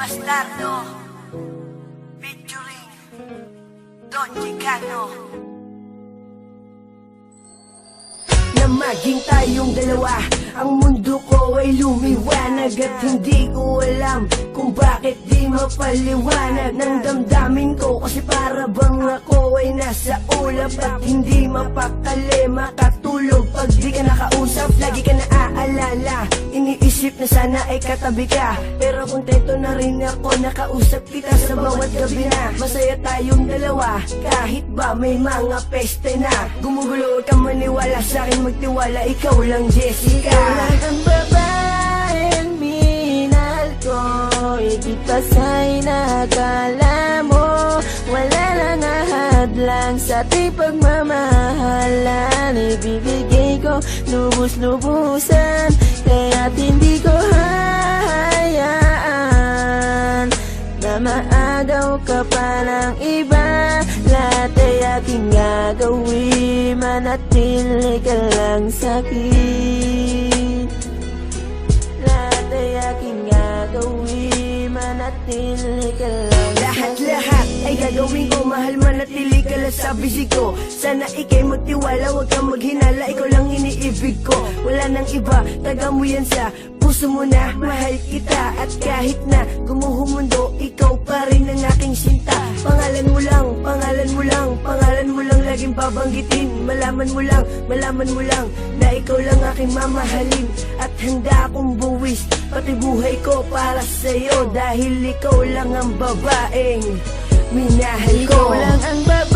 Bastardo featuring Don Chicano. Na maging tayong dalawa, ang mundo ko ay lumiwanag. At hindi ko alam kung bakit di mapaliwanag ng damdamin ko. Kasi para bang ako ay nasa ulap at hindi mapakali makatulog pag di ka nakausap. Lagi ka naaalala, iniisip na sana ay katabi ka. Pero kontento na rin ako nakausap kita sa bawat gabi na. Masaya tayong dalawa kahit ba may mga peste na. Gumugulo ka maniwala sa akin, magtiwala, ikaw lang Jessica. Ikaw lang ang babaeng minahal ko, hindi pa sa'y nakala mo. Wala lang ahadlang sa ating pagmamahalan. Ibibigay ko lubos-lubusan, kaya't hindi ko hahayaan na maagaw ka pa ng iba. Lahat ay aking gagawin, manatili ka lang sa'kin. Lahat ay aking gagawin, manatili ka lang sa'kin. Lahat ay gagawin ko, mahal manatili ka lang sa bisig ko. Sana ikay magtiwala, wag kang maghinala, ikaw lang iniibig ko. Wala nang iba, taga mo yan sa puso mo na mahal kita. At kahit na gumuho mundo, ikaw pa rin ang aking sinta. Pangalan mo lang, pangalan mo lang, pangalan mo lang laging babanggitin. Malaman mo lang na ikaw lang aking mamahalin. At handa akong buwis pati buhay ko para sa'yo, dahil ikaw lang ang babaeng minahal ko. Ikaw lang ang babaeng